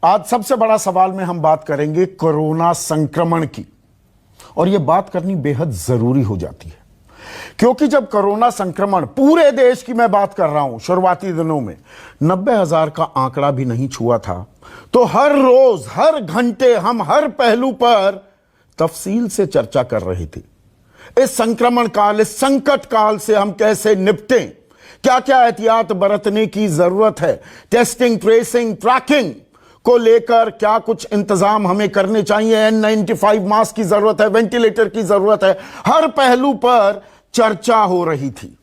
आज सबसे बड़ा सवाल में हम बात करेंगे कोरोना संक्रमण की, और यह बात करनी बेहद जरूरी हो जाती है क्योंकि जब कोरोना संक्रमण पूरे देश की मैं बात कर रहा हूं, शुरुआती दिनों में 90,000 का आंकड़ा भी नहीं छुआ था, तो हर रोज हर घंटे हम हर पहलू पर तफसील से चर्चा कर रहे थे। इस संक्रमण काल, इस संकट काल से हम कैसे निपटें, क्या क्या एहतियात बरतने की जरूरत है, टेस्टिंग, ट्रेसिंग, ट्रैकिंग को लेकर क्या कुछ इंतजाम हमें करने चाहिए, N95 मास्क की जरूरत है, वेंटिलेटर की जरूरत है, हर पहलू पर चर्चा हो रही थी।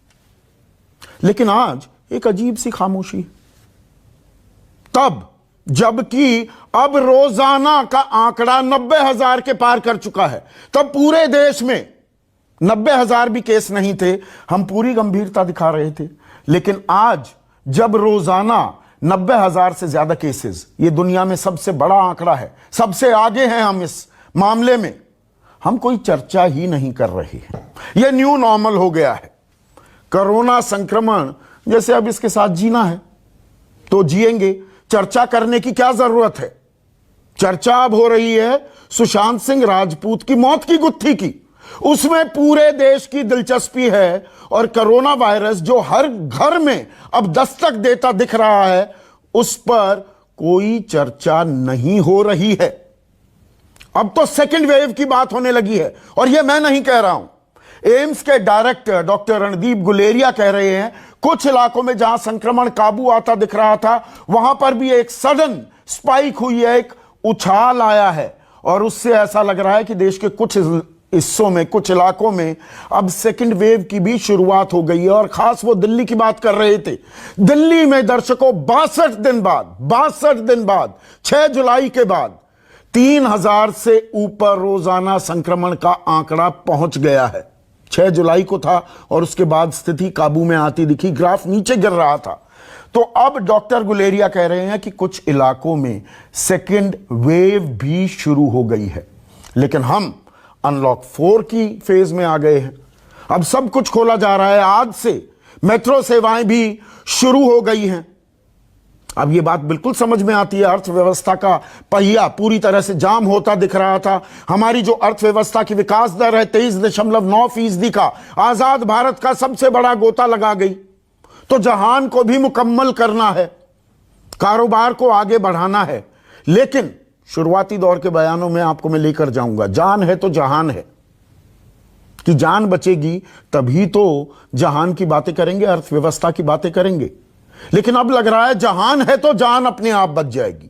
लेकिन आज एक अजीब सी खामोशी, तब जबकि अब रोजाना का आंकड़ा 90,000 के पार कर चुका है। तब पूरे देश में 90,000 भी केस नहीं थे, हम पूरी गंभीरता दिखा रहे थे। लेकिन आज जब रोजाना 90,000 से ज्यादा केसेस, ये दुनिया में सबसे बड़ा आंकड़ा है, सबसे आगे हैं हम इस मामले में, हम कोई चर्चा ही नहीं कर रहे हैं। यह न्यू नॉर्मल हो गया है। कोरोना संक्रमण जैसे अब इसके साथ जीना है तो जिएंगे, चर्चा करने की क्या जरूरत है। चर्चा अब हो रही है सुशांत सिंह राजपूत की मौत की गुत्थी की, उसमें पूरे देश की दिलचस्पी है। और कोरोना वायरस जो हर घर में अब दस्तक देता दिख रहा है, उस पर कोई चर्चा नहीं हो रही है। अब तो सेकेंड वेव की बात होने लगी है, और यह मैं नहीं कह रहा हूं। एम्स के डायरेक्टर डॉक्टर रणदीप गुलेरिया कह रहे हैं कुछ इलाकों में जहां संक्रमण काबू आता दिख रहा था, वहां पर भी एक सडन स्पाइक हुई है, एक उछाल आया है, और उससे ऐसा लग रहा है कि देश के कुछ हिस्सों में, कुछ इलाकों में अब सेकंड वेव की भी शुरुआत हो गई है। और खास वो दिल्ली की बात कर रहे थे। दिल्ली में दर्शकों 62 दिन बाद 6 जुलाई के बाद 3,000 से ऊपर रोजाना संक्रमण का आंकड़ा पहुंच गया है। 6 जुलाई को था और उसके बाद स्थिति काबू में आती दिखी, ग्राफ नीचे गिर रहा था। तो अब डॉक्टर गुलेरिया कह रहे हैं कि कुछ इलाकों में सेकंड वेव भी शुरू हो गई है। लेकिन हम अनलॉक 4 की फेज में आ गए हैं। अब सब कुछ खोला जा रहा है। आज से मेट्रो सेवाएं भी शुरू हो गई हैं। अब ये बात बिल्कुल समझ में आती है, अर्थव्यवस्था का पहिया पूरी तरह से जाम होता दिख रहा था। हमारी जो अर्थव्यवस्था की विकास दर है 23.9% का, आजाद भारत का सबसे बड़ा गोता लगा गई। तो जहान को भी मुकम्मल करना है, कारोबार को आगे बढ़ाना है। लेकिन शुरुआती दौर के बयानों में आपको मैं लेकर जाऊंगा, जान है तो जहान है, कि जान बचेगी तभी तो जहान की बातें करेंगे, अर्थव्यवस्था की बातें करेंगे। लेकिन अब लग रहा है जहान है तो जान अपने आप बच जाएगी।